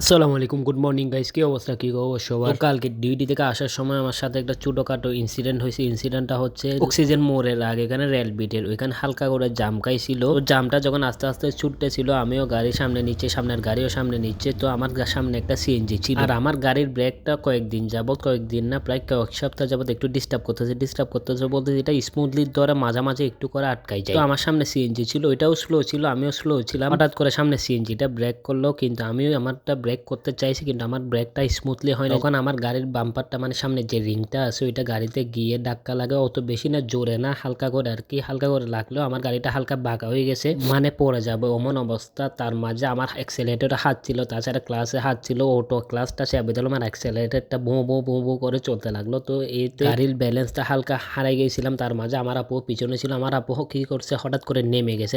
আসসালামু আলাইকুম, good morning guys. কি অবস্থা, কি খবর সবার? কালকে ডিউটি থেকে আসার সময় আমার সাথে একটা ছোটখাটো ইনসিডেন্ট হয়েছে। ইনসিডেন্টটা হচ্ছে অক্সিজেন মোড়ের আগে, এখানে রেল বিটের ওইখানে হালকা করে জাম খাইছিল। তো জামটা যখন আস্তে আস্তে ছুটতেছিল, আমিও গাড়ি সামনে নিচ্ছে, সামনের গাড়িও সামনে নিচ্ছে। তো আমার সামনে একটা সিএনজি ছিল, আর আমার গাড়ির ব্রেকটা কয়েকদিন না প্রায় কয়েক সপ্তাহ যাবত একটু ডিস্টার্ব করতেছে বলতে এটা স্মুথলি ধরে মাঝামাঝি একটু করে আটকাই যায়। তো আমার সামনে সিএনজি ছিল, ওইটাও স্লো ছিল, আমিও স্লো ছিলাম। হঠাৎ করে সামনে সিএনজিটা ব্রেক করলো, কিন্তু আমিও আমারটা ব্রেক করতে চাইছি, কিন্তু আমার ব্রেকটা স্মুথলি হয় না। তখন আমার গাড়ির বাম্পারটা মানে সামনে যে রিংটা আছে ওইটা গাড়িতে গিয়ে ধাক্কা লাগে, অত বেশি না, জোরে না, হালকা করে আর কি। হালকা করে লাগলেও আমার গাড়িটা হালকা বাঁকা হয়ে গেছে, মানে পড়ে যাবে এমন অবস্থা। তার মাঝে আমার অ্যাক্সেলেটর হাত ছিল, তাছাড়া ক্লাসে হাত ছিল, অটো ক্লাসটা চেপে দিলাম, আমার অ্যাক্সেলেটরটা বো বো বো বো করে চলতে লাগলো। তো এতে গাড়ির ব্যালেন্সটা হালকা হারাই গেছিলাম। তার মাঝে আমার আপু পিছনে ছিল, আমার আপু কি করছে, হঠাৎ করে নেমে গেছে।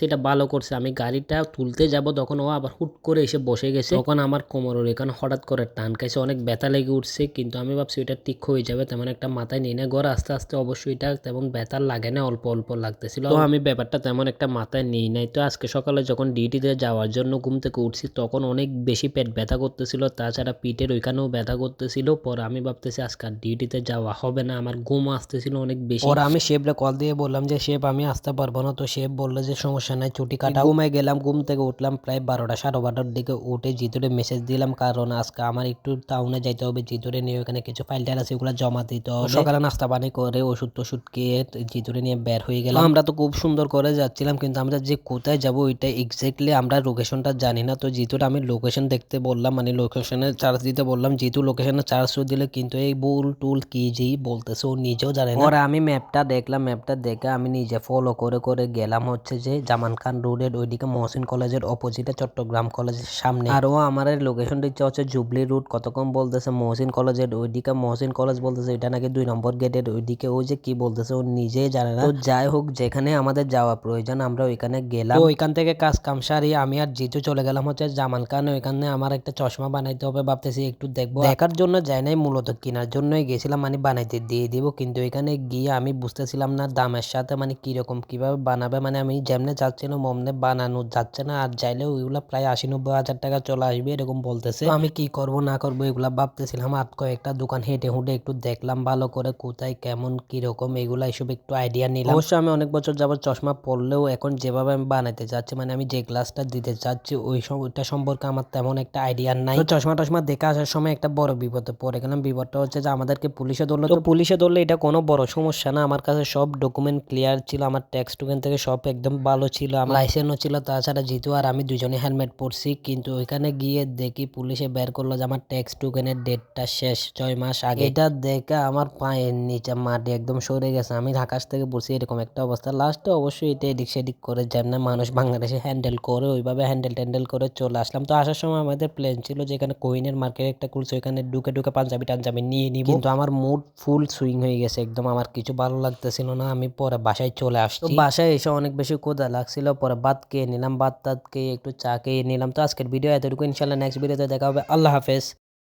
এটা ভালো করছে, আমি গাড়িটা তুলতে যাব তখন ও আবার হুট করে এসে বসে গেছে। তখন আমার কোমরের এখানে হঠাৎ করে টান খাইছে, অনেক ব্যথা লেগে উঠছে, কিন্তু আমি ভাবছি এটা ঠিক হয়ে যাবে, তেমন একটা মাথায় নিই না। ঘরে আস্তে আস্তে অবশ্যই এটা তেমন ব্যথা লাগে না, অল্প অল্প লাগতেছিল। তো আমি ব্যাপারটা তেমন একটা মাথায় নিই নাই। তো আজকে সকালে যখন ডিউটিতে যাওয়ার জন্য ঘুম থেকে উঠছি, তখন অনেক বেশি পেট ব্যথা করতেছিল, তাছাড়া পিঠের ওইখানেও ব্যথা করতেছিল। পরে আমি ভাবতেছি আজকে আর ডিউটিতে যাওয়া হবে না, আমার ঘুম আসতেছিল অনেক বেশি। ওরা আমি শেফরে কল দিয়ে বললাম যে শেফ আমি আসতে পারবো না। তো শেফ বললো যে সমস্যা নাই, ছুটি কাটা। ঘুমাই গেলাম, ঘুম থেকে উঠলাম প্রায় 12টা 12:30টার দিকে। উঠে জিতুরে মেসেজ দিলাম, কারণ আজকে আমার একটু টাউনে যাইতে হবে, জিতুরে নিয়ে ওখানে কিছু ফাইল টাইল আছে ওগুলো জমা দিতে হবে। সকালে নাস্তা পানি করে ওষুধ টষুধ খেয়ে জিতুরে নিয়ে বের হয়ে গেলাম। আমরা তো খুব সুন্দর করে যাচ্ছিলাম, কিন্তু আমরা যে কোথায় যাব ওইটা এক্স্যাক্টলি আমরা লোকেশনটা জানি না। তো জিতুর আমি লোকেশন দেখতে বললাম, মানে লোকেশনে চার্জ দিতে বললাম। জিতু লোকেশনে চার্জ দিলে, কিন্তু এই বুল টুল কি যেই বলতেছে ও নিজেও জানে না। পরে আমি ম্যাপটা দেখলাম, ম্যাপটা দেখে আমি নিজে ফলো করে করে গেলাম হচ্ছে যে জামান খান রোডের ওইদিকে মহসিন কলেজের অপোজিটে, চট্টগ্রাম কলেজের সামনে। আর ও আমার লোকেশন দিচ্ছে হচ্ছে জুবলি রুট, কতক্ষণ বলতেছে মহসিন কলেজের ওইদিকে। মহসিন কলেজ বলতেছে এটা নাকি 2 নম্বর গেটের ওইদিকে। ও যে কি বলতেছে ও নিজেই জানে না। তো যাই হোক, যেখানে আমাদের যাওয়া প্রয়োজন আমরা ওইখানে গেলাম। তো ওইখান থেকে কাজ কাম সারিয়ে আমি আর জিতু চলে গেলাম হচ্ছে জামান খান। ওইখানে আমার একটা চশমা বানাইতে হবে, ভাবতেছি একটু দেখবো। দেখার জন্য যাই নাই, মূলত কেনার জন্যই গেছিলাম, মানে বানাইতে দিয়ে দিব। কিন্তু এখানে গিয়ে আমি বুঝতেছিলাম না দামের সাথে মানে কিরকম কিভাবে বানাবে, মানে আমি যেমনে চাচ্ছিলাম অমনে বানানো যাচ্ছে না। আর চাইলে ওইগুলা প্রায় 80-90 হাজার টাকা চলে আসবে এরকম বলতেছে। তো আমি কি করব না করবো এগুলা ভাবতেছিলাম। আর কয়েকটা দোকান হেঁটে হুটে একটু দেখলাম ভালো করে, কোথায় কেমন কিরকম এগুলা এসব একটু আইডিয়া নিলাম। অবশ্য আমি অনেক বছর যাবত চশমা পরলেও এখন যেভাবে আমি বানাইতে চাচ্ছি, মানে আমি যে গ্লাসটা দিতে চাচ্ছি ওইটা সম্পর্কে আমার তেমন একটা আইডিয়া নাই। তো চশমা টশমা দেখে আসার সময় একটা বড় বিপদে পড়ে গেলাম। বিপদটা হচ্ছে যে আমাদেরকে পুলিশে ধরলো। তো পুলিশে ধরলে এটা কোনো বড় সমস্যা না, আমার কাছে সব ডকুমেন্ট ক্লিয়ার ছিল, আমার ট্যাক্স টোকেন থেকে সব একদম ভালো ছিল, আমার লাইসেন্সও ছিল। তাছাড়া জিতু আর আমি দুজনে হেলমেট পরছি, কিন্তু ওইখানে গিয়ে দেখি পুলিশে বের করলো যে আমার ট্যাক্স টোকেনের ডেটটা শেষ 6 মাস আগে। এটা দেখে আমার পায়ের নিচে মাটি একদম সরে গেছে, আমি আকাশ থেকে পড়ছি এরকম একটা অবস্থা। লাস্টে অবশ্যই এটা এদিক সেদিক করে যেমন মানুষ বাংলাদেশে হ্যান্ডেল করে ওইভাবে হ্যান্ডেল করে চলে আসলাম। তো আসার সময় আমাদের প্ল্যান ছিল যে এখানে কোহিনের মার্কেট একটা খুলছে, ওইখানে ঢুকে ঢুকে পাঞ্জাবি টাঞ্জাবি নিয়ে নিব, কিন্তু আমার মুড ফুল সুইং হয়ে গেছে একদম, আমার কিছু ভালো লাগতেছিল না। আমি পরে বাসায় চলে আসছি। তো বাসায় এসে অনেক বেশি ক্ষুধা লাগছিল, পরে ভাত খেয়ে নিলাম, ভাত টাত খেয়ে একটু চা খেয়ে নিলাম। তো আজকের ভিডিও এতটুকু, ইনশাল্লাহ নেক্সট ভিডিওতে দেখা হবে। আল্লাহ হাফেজ।